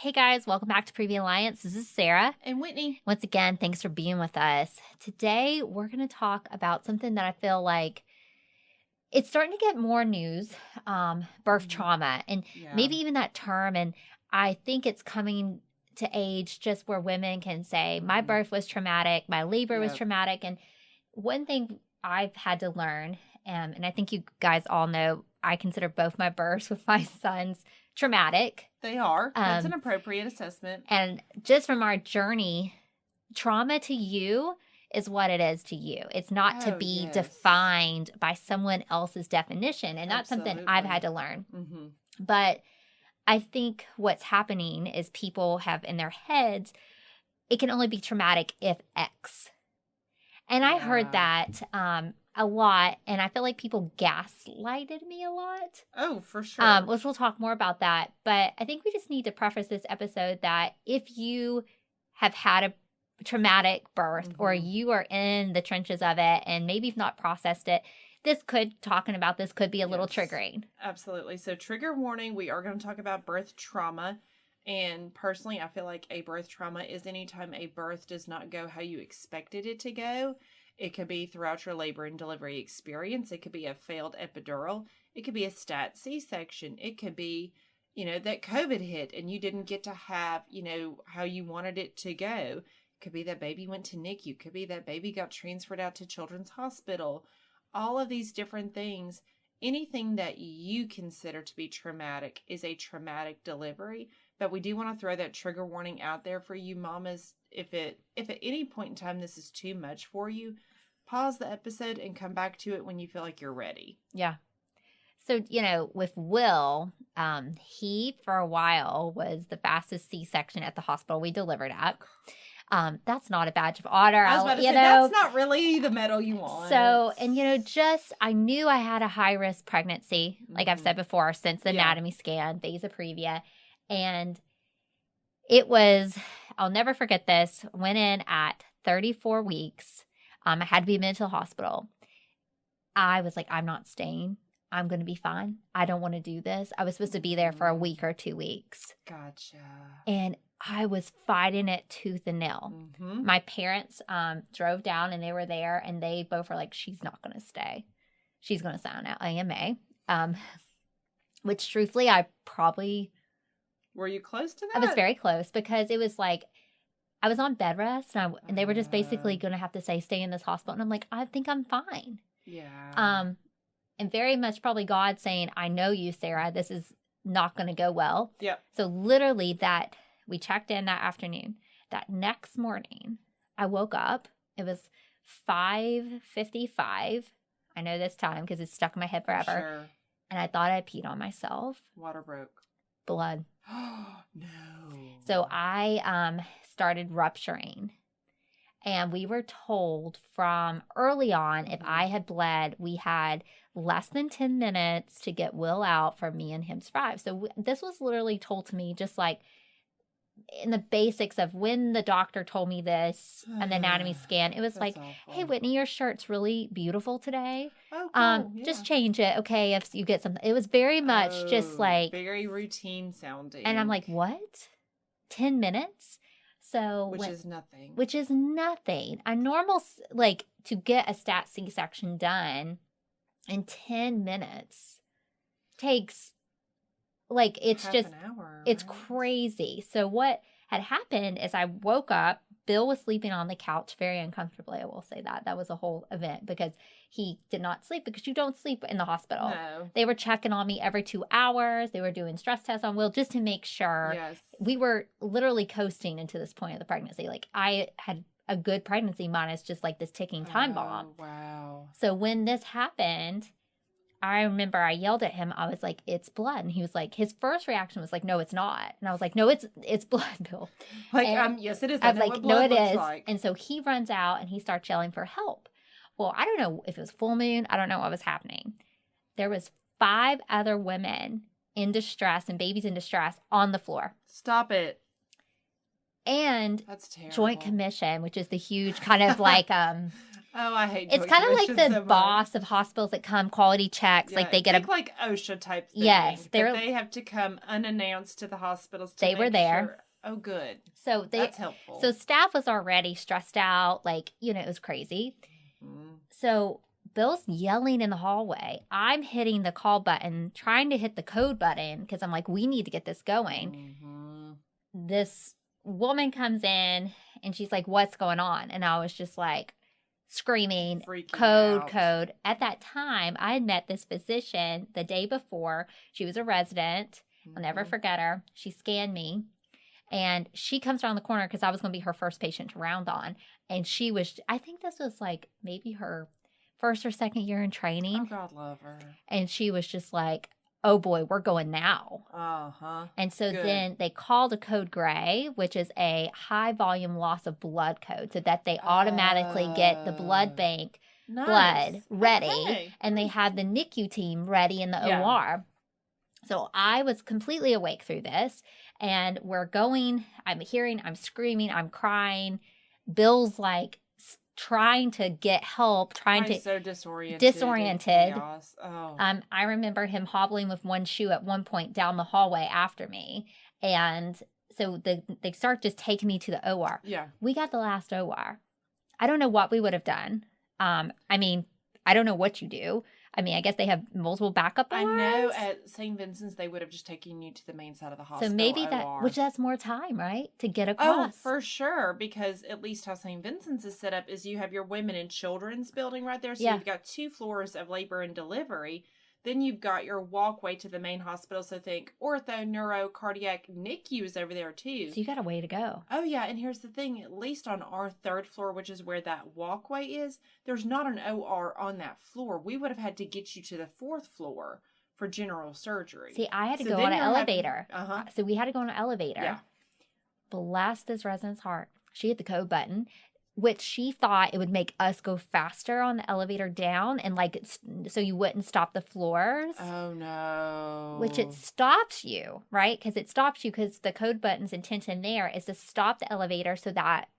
Hey guys, welcome back to Previa Alliance. This is Sarah. And Whitney. Once again, thanks for being with us. Today, we're going to talk about something that I feel like it's starting to get more news, birth trauma, and maybe even that term. And I think it's coming to age just where women can say, my birth was traumatic, my labor was traumatic. And one thing I've had to learn, and I think you guys all know, I consider both my births with my sons traumatic. They are. That's an appropriate assessment. And just from our journey, trauma to you is what it is to you. It's not to be defined by someone else's definition. And that's something I've had to learn. Mm-hmm. But I think what's happening is people have in their heads, it can only be traumatic if X. And I heard that a lot, and I feel like people gaslighted me a lot. Oh, for sure. Which we'll talk more about that. But I think we just need to preface this episode that if you have had a traumatic birth or you are in the trenches of it and maybe you've not processed it, talking about this could be a little triggering. Absolutely. So trigger warning, we are going to talk about birth trauma. And personally, I feel like a birth trauma is anytime a birth does not go how you expected it to go. It could be throughout your labor and delivery experience. It could be a failed epidural. It could be a stat C-section. It could be, that COVID hit and you didn't get to have, how you wanted it to go. It could be that baby went to NICU. It could be that baby got transferred out to Children's Hospital. All of these different things. Anything that you consider to be traumatic is a traumatic delivery. But we do want to throw that trigger warning out there for you mamas. If at any point in time this is too much for you, pause the episode and come back to it when you feel like you're ready. Yeah. So, with Will, he for a while was the fastest C-section at the hospital we delivered at. That's not a badge of honor. I was about to say, that's not really the medal you want. So, and I knew I had a high-risk pregnancy, like I've said before, since the anatomy scan, phase of Previa. And it was, I'll never forget this, went in at 34 weeks. I had to be admitted to the hospital. I was like, I'm not staying. I'm going to be fine. I don't want to do this. I was supposed to be there for a week or 2 weeks. Gotcha. And I was fighting it tooth and nail. Mm-hmm. My parents drove down and they were there and they both were like, she's not going to stay. She's going to sign out AMA. Which truthfully, I probably... Were you close to that? I was very close because it was like, I was on bed rest and they were just basically going to have to say, stay in this hospital. And I'm like, I think I'm fine. Yeah. And very much probably God saying, I know you, Sarah, this is not going to go well. Yep. So literally we checked in that afternoon. That next morning, I woke up. It was 5:55. I know this time because it's stuck in my head forever. Sure. And I thought I peed on myself. Water broke. Blood. Oh, no. So I started rupturing. And we were told from early on, if I had bled, we had less than 10 minutes to get Will out for me and him to survive. So this was literally told to me just like in the basics of when the doctor told me this and the anatomy scan. It was like, awful. Hey, Whitney, your shirt's really beautiful today. Oh, cool. Just change it. Okay, if you get something. It was very much just like. Very routine sounding. And I'm like, what? 10 minutes? So Which is nothing. Which is nothing. A normal, like, to get a stat C-section done in 10 minutes takes, like, it's half just, an hour, it's crazy. So what had happened is I woke up, Bill was sleeping on the couch very uncomfortably. I will say that. That was a whole event because he did not sleep because you don't sleep in the hospital. No. They were checking on me every 2 hours. They were doing stress tests on Will just to make sure. Yes. We were literally coasting into this point of the pregnancy. Like I had a good pregnancy minus just like this ticking time bomb. Wow. So when this happened, I remember I yelled at him. I was like, it's blood. And he was like, his first reaction was like, no, it's not. And I was like, no, it's blood, Bill. Like, yes, it is. I was like, no, it is. Like. And so he runs out and he starts yelling for help. Well, I don't know if it was full moon. I don't know what was happening. There was 5 other women in distress and babies in distress on the floor. Stop it. And that's terrible. Joint Commission, which is the huge kind of like Oh, I hate It's joint kind of like commission the so much. boss of hospitals that come quality checks. Yeah, Like they get think like OSHA type thing. Yes, But they have to come unannounced to the hospitals to they were make there. sure. Oh, good. So That's helpful. So staff was already stressed out. Like, it was crazy. Mm-hmm. So Bill's yelling in the hallway. I'm hitting the call button, trying to hit the code button because I'm like, we need to get this going. Mm-hmm. This woman comes in and she's like, what's going on? And I was just like screaming, freaking code, out. code. At that time, I had met this physician the day before. She was a resident. I'll never forget her. She scanned me. And she comes around the corner because I was going to be her first patient to round on. And she was, I think this was like maybe her first or second year in training. Oh, God love her. And she was just like, oh boy, we're going now. Uh-huh. And so Good. then they called a code gray, which is a high volume loss of blood code, so that they automatically get the blood bank blood ready. Okay. And they have the NICU team ready in the OR. So I was completely awake through this, and we're going, I'm screaming, I'm crying. Bill's like trying to get help, so disoriented. Oh. I remember him hobbling with one shoe at one point down the hallway after me. And so they start just taking me to the OR. Yeah. We got the last OR. I don't know what we would have done. I don't know what you do. I guess they have multiple backup ORs. I know at St. Vincent's they would have just taken you to the main side of the hospital. So maybe OR. that's more time, right? To get across. Oh, for sure. Because at least how St. Vincent's is set up is you have your women and children's building right there. So you've got 2 floors of labor and delivery. Then you've got your walkway to the main hospital. So think ortho, neuro, cardiac, NICU is over there too. So you got a way to go. Oh, yeah. And here's the thing. At least on our 3rd floor, which is where that walkway is, there's not an OR on that floor. We would have had to get you to the 4th floor for general surgery. See, I had to go on an elevator. So we had to go on an elevator. Yeah. Bless this resident's heart. She hit the code button, which she thought it would make us go faster on the elevator down and so you wouldn't stop the floors. Oh, no. Which it stops you, right? Because it stops you because the code button's intention there is to stop the elevator so that,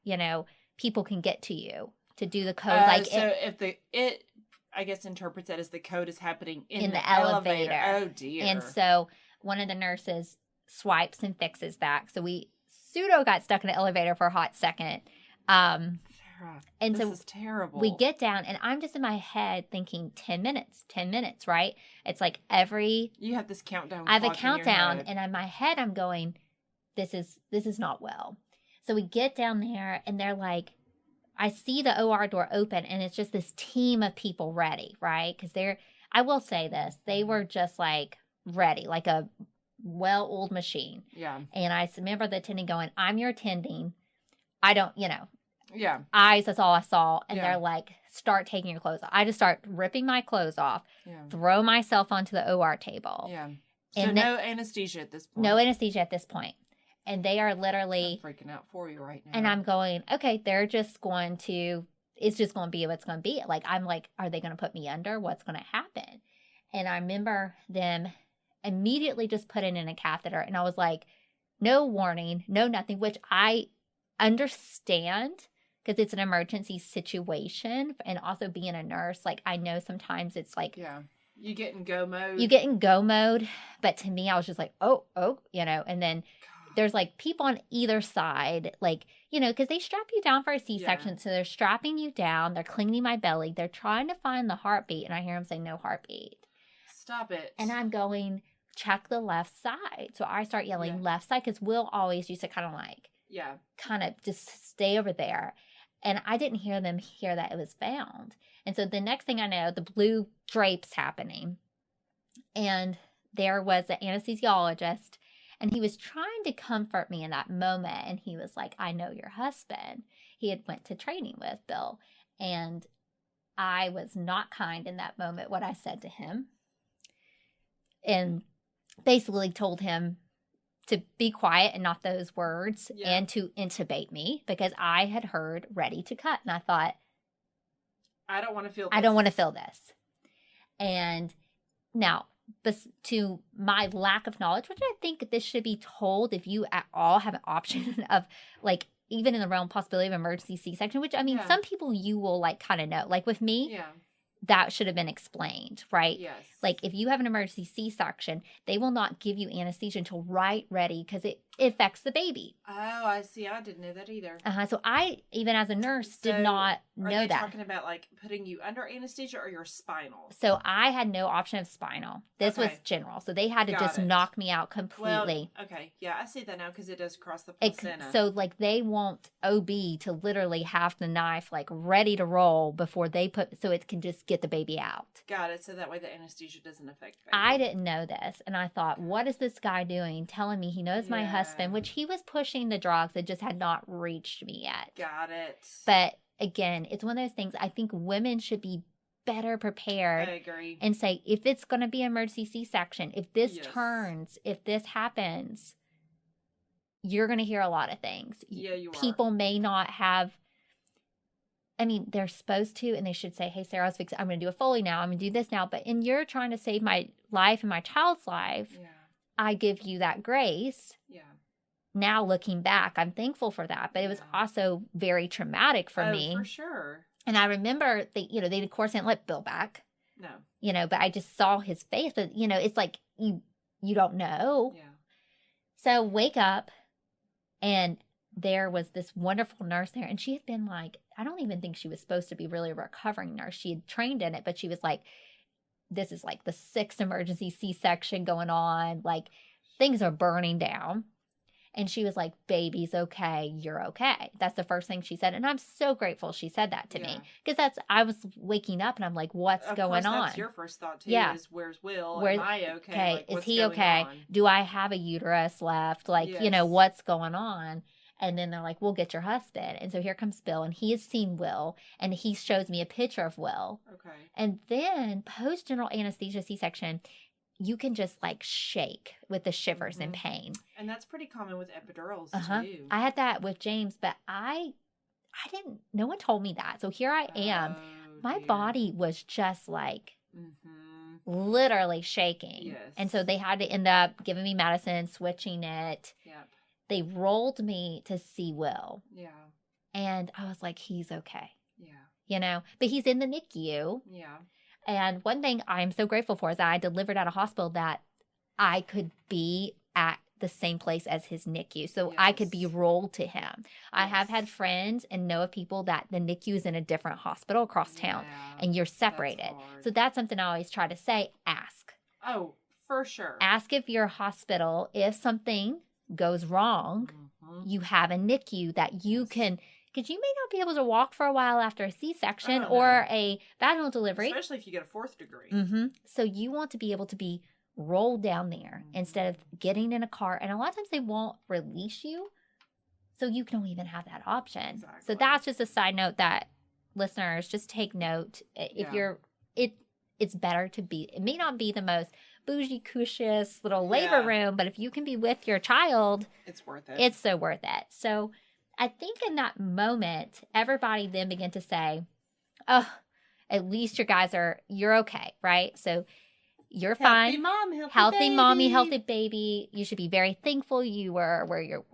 people can get to you to do the code. If I guess interprets that as the code is happening in the elevator. Oh, dear. And so one of the nurses swipes and fixes that. So we pseudo got stuck in the elevator for a hot second. Sarah, and this so is terrible. We get down and I'm just in my head thinking 10 minutes, right? It's like you have this countdown. I have a countdown and in my head I'm going, this is not well. So we get down there and they're like, I see the OR door open and it's just this team of people ready, right? Because I will say this, they were just like ready, like a well-oiled machine. Yeah. And I remember the attending going, I'm your attending. I don't, Yeah. eyes, that's all I saw. And they're like, start taking your clothes off. I just start ripping my clothes off, throw myself onto the OR table. Yeah. So And no anesthesia at this point. No anesthesia at this point. And they are literally I'm freaking out for you right now. And I'm going, okay, it's just going to be what's going to be. Like, I'm like, are they going to put me under? What's going to happen? And I remember them immediately just putting in a catheter. And I was like, no warning, no nothing, which I understand because it's an emergency situation. And also being a nurse, like, I know sometimes it's like, you get in go mode. You get in go mode. But to me, I was just like, oh, and then there's like people on either side, like, because they strap you down for a C-section. Yeah. So they're strapping you down. They're cleaning my belly. They're trying to find the heartbeat. And I hear them say, no heartbeat. Stop it. And I'm going, check the left side. So I start yelling left side because Will always used to kind of just stay over there. And I didn't hear them hear that it was found. And so the next thing I know, the blue drape's happening. And there was an anesthesiologist. And he was trying to comfort me in that moment. And he was like, I know your husband. He had went to training with Bill. And I was not kind in that moment, what I said to him. And basically told him to be quiet and not those words and to intubate me because I had heard ready to cut. And I thought, I don't want to feel this. I don't want to feel this. And now, but to my lack of knowledge, which I think this should be told if you at all have an option of like even in the realm possibility of emergency C-section, which I mean, Yeah. some people you will like kind of know. Like with me, Yeah. that should have been explained, right? Yes. Like if you have an emergency C-section, they will not give you anesthesia until right ready because it affects the baby. Oh, I see. I didn't know that either. So I, even as a nurse, did not know that. Are they talking about like putting you under anesthesia or your spinal? So I had no option of spinal. This was general. So they had to just knock me out completely. Well, okay. Yeah, I see that now because it does cross the placenta. So like they want OB to literally have the knife like ready to roll before they put, so it can just get the baby out. Got it. So that way the anesthesia doesn't affect the baby. I didn't know this. And I thought, what is this guy doing? Telling me he knows my husband, which he was pushing the drugs. It just had not reached me yet. Got it. But again, it's one of those things I think women should be better prepared. I agree. And say, if it's going to be an emergency C-section, if this turns, if this happens, you're going to hear a lot of things. Yeah, you are. People may not have, I mean, they're supposed to, and they should say, hey, Sarah, I'm going to do a Foley now. I'm going to do this now. But in you're trying to save my life and my child's life, I give you that grace. Yeah. Now looking back, I'm thankful for that. But it was also very traumatic for me. For sure. And I remember, they of course didn't let Bill back. No. But I just saw his face. But, it's like you don't know. Yeah. So wake up, and there was this wonderful nurse there. And she had been like, I don't even think she was supposed to be really a recovering nurse. She had trained in it, but she was like, this is like the 6th emergency C-section going on. Like, things are burning down. And she was like, baby's okay. You're okay. That's the first thing she said. And I'm so grateful she said that to me. Because I was waking up and I'm like, what's going on? That's your first thought too, is where's Will? Am I okay? Like, is he okay? On? Do I have a uterus left? Like, what's going on? And then they're like, we'll get your husband. And so here comes Bill, and he has seen Will, and he shows me a picture of Will. Okay. And then post general anesthesia C-section, you can just like shake with the shivers and pain. And that's pretty common with epidurals too. I had that with James, but I didn't, no one told me that. So here I am. My body was just like literally shaking. Yes. And so they had to end up giving me medicine, switching it. Yep. They rolled me to see Will. Yeah. And I was like, he's okay. Yeah. But he's in the NICU. Yeah. And one thing I'm so grateful for is that I delivered at a hospital that I could be at the same place as his NICU. So I could be rolled to him. I have had friends and know of people that the NICU is in a different hospital across town and you're separated. So that's something I always try to say, ask. Oh, for sure. Ask if your hospital, if something goes wrong, you have a NICU that you can, because you may not be able to walk for a while after a C-section or a vaginal delivery. Especially if you get a 4th degree. So you want to be able to be rolled down there instead of getting in a car. And a lot of times they won't release you. So you don't even have that option. Exactly. So that's just a side note that listeners just take note. If you're, it's better to be, it may not be the most bougie, cushious little labor room, but if you can be with your child, it's worth it. It's so worth it. So I think in that moment, everybody then began to say, oh, at least you're okay, right? So you're fine. Healthy mom, healthy mommy, healthy baby. You should be very thankful you were where you're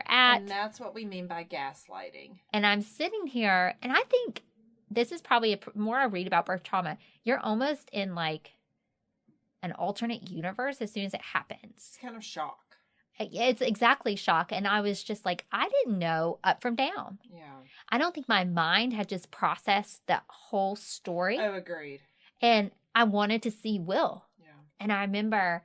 at. And that's what we mean by gaslighting. And I'm sitting here, and I think this is probably more I read about birth trauma. You're almost in like an alternate universe as soon as it happens. It's kind of shock. It's exactly shock. And I was just like, I didn't know up from down. Yeah. I don't think my mind had just processed that whole story. Oh, agreed. And I wanted to see Will. Yeah. And I remember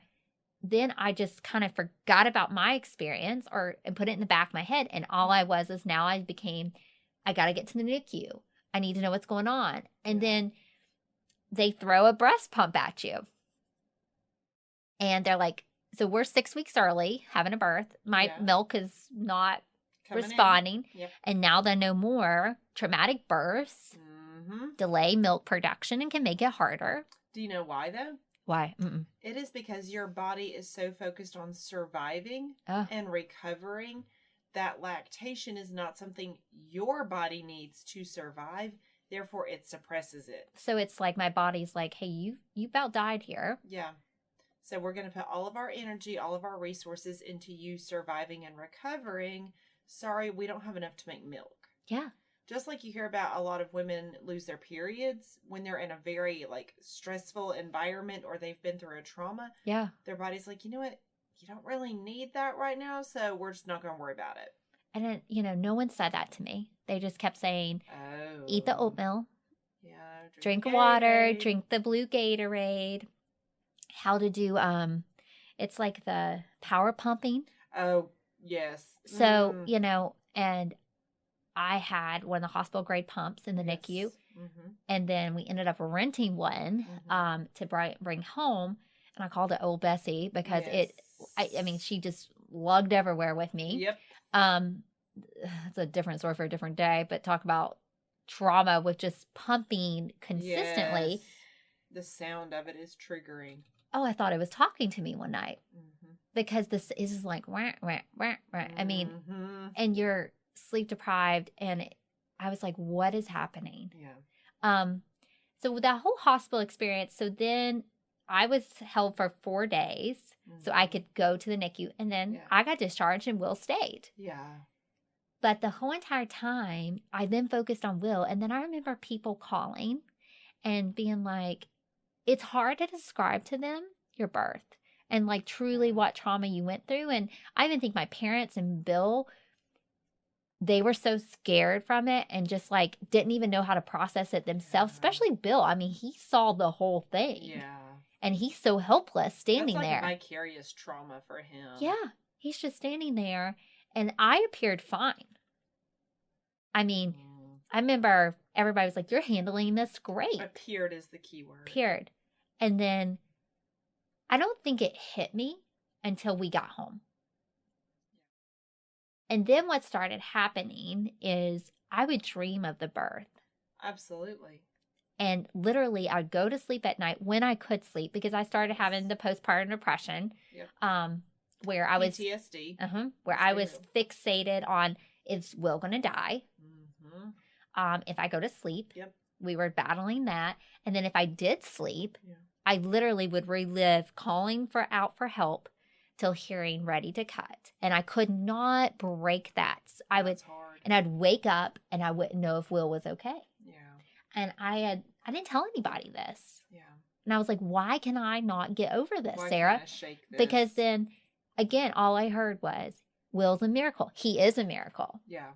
then I just kind of forgot about my experience and put it in the back of my head. And all I was is now I got to get to the NICU. I need to know what's going on. And then they throw a breast pump at you. And they're like, so we're 6 weeks early having a birth. My milk is not responding. Yep. And now they know more. Traumatic births delay milk production and can make it harder. Do you know why, though? Why? It is because your body is so focused on surviving and recovering that lactation is not something your body needs to survive. Therefore, it suppresses it. So it's like my body's like, hey, you about died here. Yeah. So we're going to put all of our energy, all of our resources into you surviving and recovering sorry, we don't have enough to make milk. Yeah. Just like you hear about a lot of women lose their periods when they're in a very like stressful environment or they've been through a trauma. Yeah. Their body's like, you know what? You don't really need that right now, so we're just not going to worry about it. And then, no one said that to me. They just kept saying, Oh. eat the oatmeal. Yeah. Drink water, drink the blue Gatorade. How to do, it's like the power pumping. Oh, yes. So, and I had one of the hospital grade pumps in the NICU. Mm-hmm. And then we ended up renting one to bring home. And I called it Old Bessie because she just lugged everywhere with me. Yep. It's a different story for a different day, but talk about trauma with just pumping consistently. Yes. The sound of it is triggering. Oh, I thought it was talking to me one night because this is like, wah, wah, wah, wah. I mean, and you're sleep deprived, and I was like, what is happening? Yeah. So that whole hospital experience, so then I was held for 4 days so I could go to the NICU, and then I got discharged and Will stayed. Yeah. But the whole entire time, I then focused on Will, and then I remember people calling and being like, it's hard to describe to them your birth and like truly what trauma you went through. And I even think my parents and Bill, they were so scared from it and just like didn't even know how to process it themselves, especially Bill. I mean, he saw the whole thing. Yeah. And he's so helpless standing That's there. like vicarious trauma for him. Yeah. He's just standing there. And I appeared fine. I mean, I remember everybody was like, you're handling this great. Appeared is the key word. Appeared. And then I don't think it hit me until we got home. And then what started happening is I would dream of the birth. Absolutely. And literally I'd go to sleep at night when I could sleep because I started having the postpartum depression. Yep. Where I was PTSD. Where I was fixated on, is Will going to die? If I go to sleep. Yep. We were battling that. And then if I did sleep, I literally would relive calling out for help till hearing ready to cut. And I could not break that. That's hard. And I'd wake up and I wouldn't know if Will was okay. Yeah. And I didn't tell anybody this. Yeah. And I was like, why can I not get over this, Why Sarah? can't I shake this? Because then, again, all I heard was, Will's a miracle. He is a miracle. Yeah.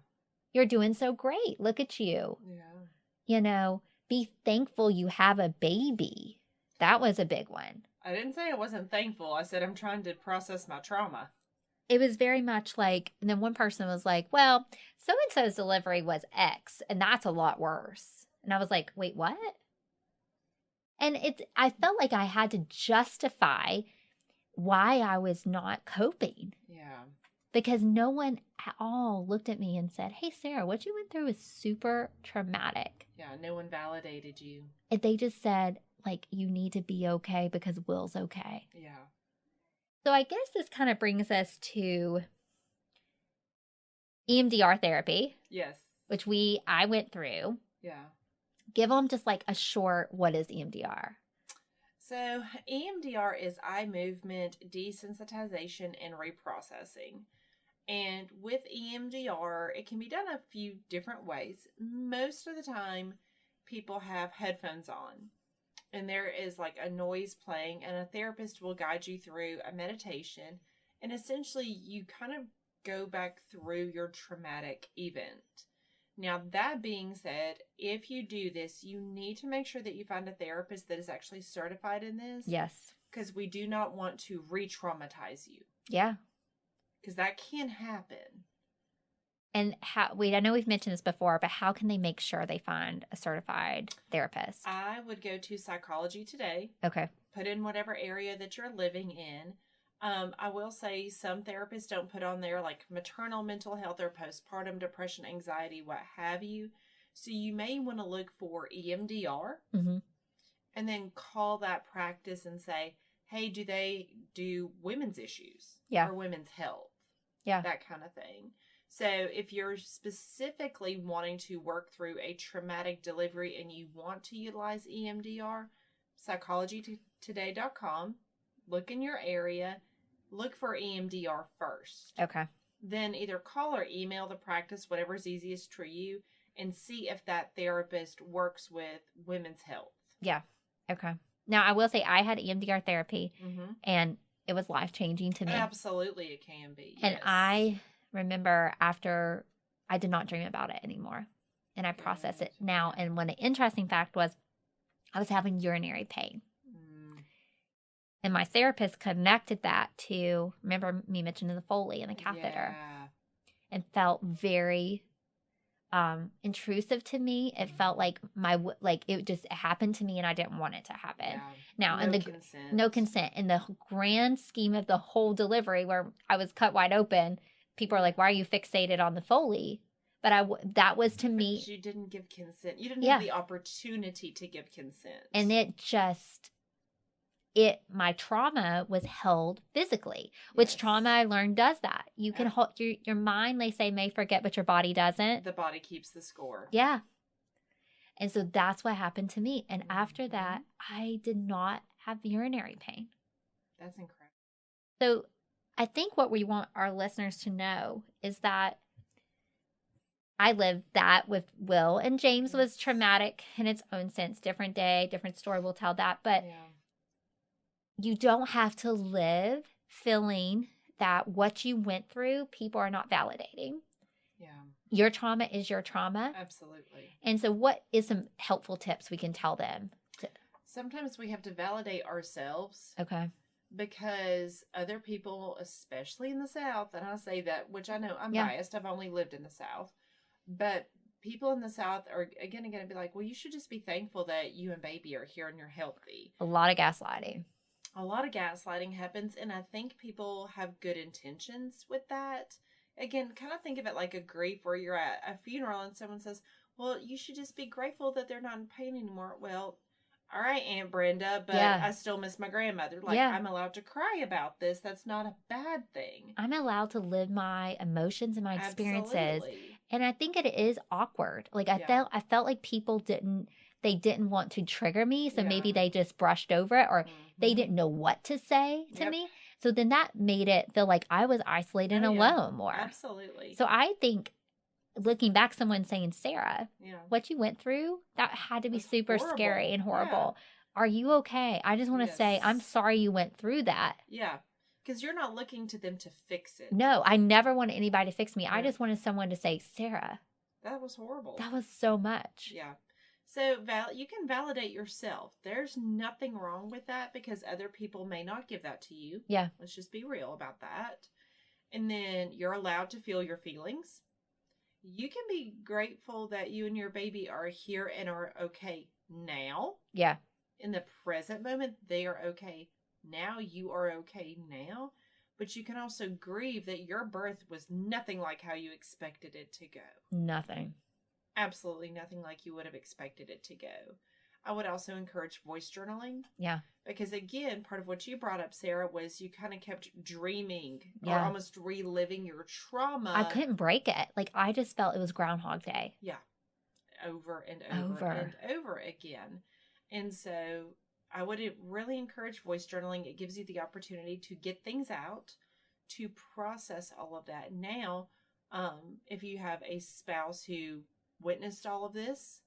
You're doing so great. Look at you. Yeah. Be thankful you have a baby. That was a big one. I didn't say I wasn't thankful. I said I'm trying to process my trauma. It was very much like, and then one person was like, well, so-and-so's delivery was X, and that's a lot worse. And I was like, wait, what? And I felt like I had to justify why I was not coping. Yeah. Because no one at all looked at me and said, hey, Sarah, what you went through is super traumatic. Yeah, no one validated you. They just said, like, you need to be okay because Will's okay. Yeah. So I guess this kind of brings us to EMDR therapy. Yes. Which I went through. Yeah. Give them just like a short, what is EMDR? So EMDR is eye movement desensitization and reprocessing. And with EMDR, it can be done a few different ways. Most of the time, people have headphones on, and there is like a noise playing, and a therapist will guide you through a meditation. And essentially, you kind of go back through your traumatic event. Now, that being said, if you do this, you need to make sure that you find a therapist that is actually certified in this. Yes. Because we do not want to re-traumatize you. Yeah. Because that can happen. And I know we've mentioned this before, but how can they make sure they find a certified therapist? I would go to Psychology Today. Okay. Put in whatever area that you're living in. I will say some therapists don't put on there like maternal mental health or postpartum depression, anxiety, what have you. So you may want to look for EMDR and then call that practice and say, hey, do they do women's issues or women's health? Yeah. That kind of thing. So if you're specifically wanting to work through a traumatic delivery and you want to utilize EMDR, psychologytoday.com, look in your area, look for EMDR first. Okay. then either call or email the practice, whatever's easiest for you, and see if that therapist works with women's health. Yeah. Okay. Now, I will say I had EMDR therapy, Mm-hmm. and it was life-changing to me. Absolutely, it can be. And yes. I remember after I did not dream about it anymore, and I process it now. And one interesting fact was I was having urinary pain. And my therapist connected that to, remember me mentioning the Foley and the catheter, and felt very intrusive to me. It felt like it just happened to me and I didn't want it to happen. Yeah. Now, No consent. In the grand scheme of the whole delivery where I was cut wide open, people are like, why are you fixated on the Foley? But that was to me. But you didn't give consent. You didn't have the opportunity to give consent. And my trauma was held physically, which trauma I learned does that. You can hold your mind, they say, may forget, but your body doesn't. The body keeps the score. Yeah. And so that's what happened to me. And after that, I did not have urinary pain. That's incredible. So I think what we want our listeners to know is that I lived that with Will, and James was traumatic in its own sense. Different day, different story. We'll tell that. But you don't have to live feeling that what you went through, people are not validating. Yeah. Your trauma is your trauma. Absolutely. And so what is some helpful tips we can tell them? Sometimes we have to validate ourselves. Okay. Because other people, especially in the South, and I say that, which I know I'm biased, I've only lived in the South, but people in the South are again going to be like, well, you should just be thankful that you and baby are here and you're healthy. A lot of gaslighting. A lot of gaslighting happens, and I think people have good intentions with that. Again, kind of think of it like a grief where you're at a funeral and someone says, well, you should just be grateful that they're not in pain anymore. Well, all right, Aunt Brenda, but I still miss my grandmother. I'm allowed to cry about this. That's not a bad thing. I'm allowed to live my emotions and my experiences. Absolutely. And I think it is awkward. I felt like people didn't want to trigger me. So maybe they just brushed over it, or they didn't know what to say to me. So then that made it feel like I was isolated and alone more. Absolutely. So I think, looking back, someone saying, Sarah, what you went through, that had to be super scary and horrible. Are you okay? I just want to say, I'm sorry you went through that. Yeah. Because you're not looking to them to fix it. No, I never wanted anybody to fix me. I just wanted someone to say, Sarah, that was horrible. That was so much. Yeah. So you can validate yourself. There's nothing wrong with that because other people may not give that to you. Yeah. Let's just be real about that. And then you're allowed to feel your feelings. You can be grateful that you and your baby are here and are okay now. Yeah. In the present moment, they are okay now. You are okay now. But you can also grieve that your birth was nothing like how you expected it to go. Nothing. Absolutely nothing like you would have expected it to go. I would also encourage voice journaling. Yeah. Because again, part of what you brought up, Sarah, was you kind of kept dreaming or almost reliving your trauma. I couldn't break it. I just felt it was Groundhog Day. Yeah. Over and over and over again. And so I would really encourage voice journaling. It gives you the opportunity to get things out, to process all of that. Now, if you have a spouse who witnessed all of this,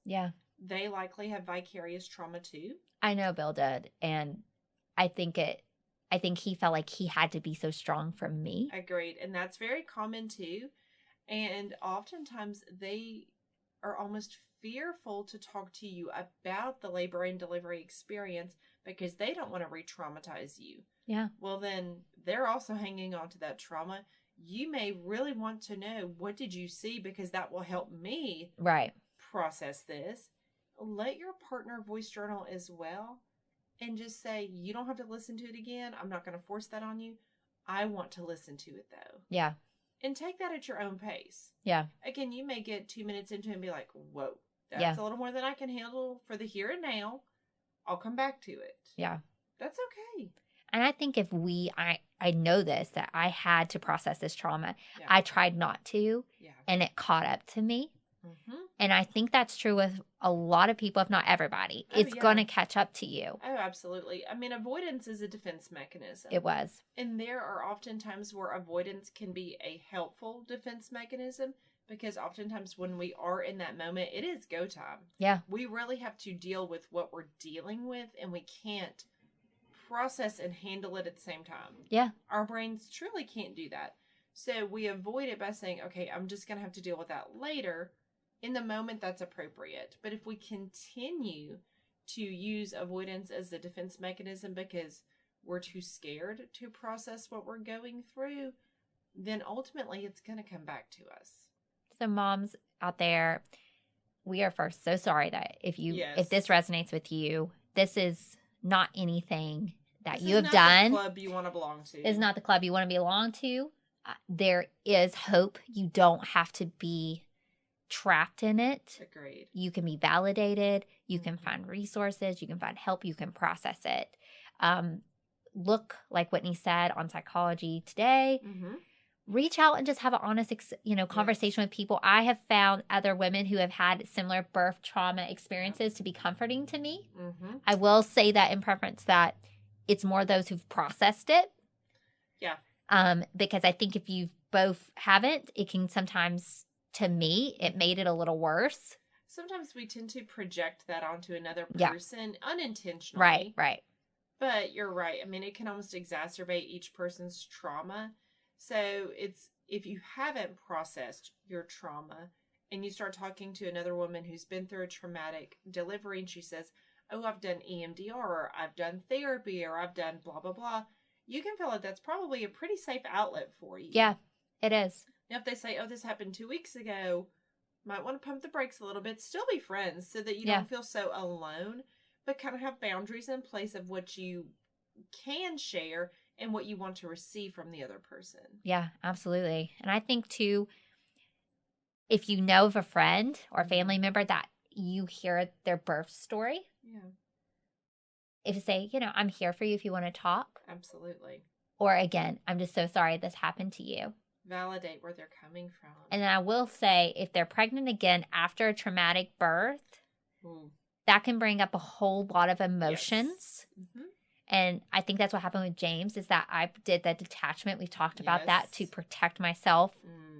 they likely have vicarious trauma too. I know Bill did, and I think he felt like he had to be so strong for me. Agreed, and that's very common too. And oftentimes they are almost fearful to talk to you about the labor and delivery experience because they don't want to re-traumatize you. Yeah. Well, then they're also hanging on to that trauma. You may really want to know, what did you see? Because that will help me process this. Let your partner voice journal as well and just say, you don't have to listen to it again. I'm not going to force that on you. I want to listen to it though. Yeah. And take that at your own pace. Yeah. Again, you may get 2 minutes into it and be like, whoa, that's a little more than I can handle for the here and now. I'll come back to it. Yeah. That's okay. And I think if I know this, that I had to process this trauma. Yeah. I tried not to, and it caught up to me. Mm-hmm. And I think that's true with a lot of people, if not everybody. Oh, It's going to catch up to you. Oh, absolutely. I mean, avoidance is a defense mechanism. It was. And there are often times where avoidance can be a helpful defense mechanism, because oftentimes when we are in that moment, it is go time. Yeah. We really have to deal with what we're dealing with, and we can't process and handle it at the same time. Yeah. Our brains truly can't do that. So we avoid it by saying, okay, I'm just going to have to deal with that later. In the moment, that's appropriate. But if we continue to use avoidance as the defense mechanism because we're too scared to process what we're going through, then ultimately it's going to come back to us. So moms out there, we are first so sorry that if this resonates with you, this is not anything that you have done. The club you want to belong to. It's not the club you want to belong to. There is hope. You don't have to be trapped in it. Agreed. You can be validated. You can find resources. You can find help. You can process it. Look, like Whitney said, on Psychology Today. Mm-hmm. Reach out and just have an honest, conversation with people. I have found other women who have had similar birth trauma experiences to be comforting to me. Mm-hmm. I will say that in preference that it's more those who've processed it. Yeah. Because I think if you both haven't, it can sometimes, to me, it made it a little worse. Sometimes we tend to project that onto another person unintentionally. Right. But you're right. I mean, it can almost exacerbate each person's trauma. So if you haven't processed your trauma and you start talking to another woman who's been through a traumatic delivery and she says, oh, I've done EMDR or I've done therapy or I've done blah, blah, blah, you can feel like that's probably a pretty safe outlet for you. Yeah, it is. Now, if they say, oh, this happened 2 weeks ago, might want to pump the brakes a little bit, still be friends so that you don't feel so alone, but kind of have boundaries in place of what you can share and what you want to receive from the other person. Yeah, absolutely. And I think, too, if you know of a friend or a family member that you hear their birth story, if you say, I'm here for you if you want to talk. Absolutely. Or, again, I'm just so sorry this happened to you. Validate where they're coming from. And then I will say, if they're pregnant again after a traumatic birth, that can bring up a whole lot of emotions. Yes. Mm-hmm. And I think that's what happened with James, is that I did the detachment. We talked about that to protect myself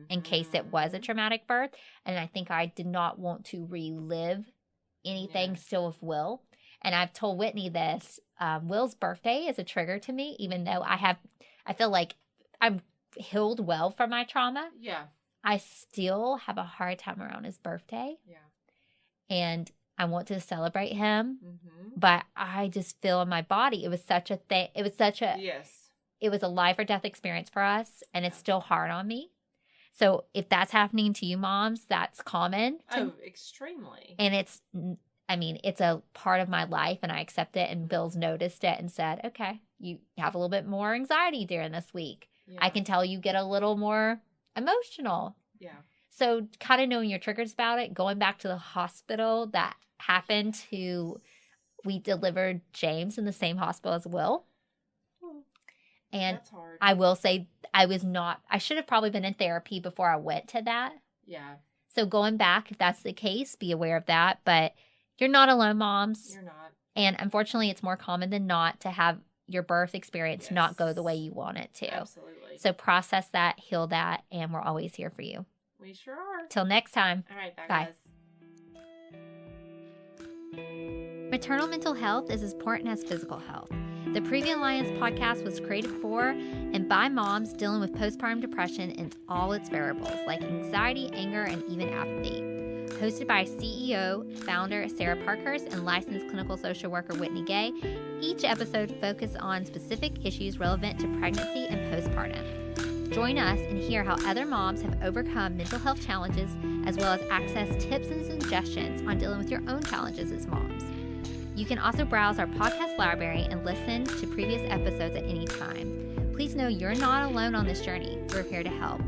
in case it was a traumatic birth. And I think I did not want to relive anything still with Will. And I've told Whitney this. Will's birthday is a trigger to me, even though I feel like I'm healed well from my trauma. Yeah. I still have a hard time around his birthday. Yeah. And I want to celebrate him, but I just feel in my body, it was such a thing. It was a life or death experience for us, and it's still hard on me. So if that's happening to you moms, that's common. Extremely. And it's a part of my life, and I accept it, and Bill's noticed it and said, okay, you have a little bit more anxiety during this week. Yeah. I can tell you get a little more emotional. Yeah. So kind of knowing your triggers about it, going back to the hospital that happened we delivered James in the same hospital as Will. And that's hard. I will say I should have probably been in therapy before I went to that. Yeah. So going back, if that's the case, be aware of that. But you're not alone, moms. You're not. And unfortunately, it's more common than not to have your birth experience not go the way you want it to. Absolutely. So process that, heal that, and we're always here for you. We sure are. Till next time. All right, bye. Guys. Maternal mental health is as important as physical health. The Previa Alliance podcast was created for and by moms dealing with postpartum depression and all its variables, like anxiety, anger, and even apathy. Hosted by CEO, founder Sarah Parkhurst, and licensed clinical social worker Whitney Gay, each episode focuses on specific issues relevant to pregnancy and postpartum. Join us and hear how other moms have overcome mental health challenges, as well as access tips and suggestions on dealing with your own challenges as moms. You can also browse our podcast library and listen to previous episodes at any time. Please know you're not alone on this journey. We're here to help.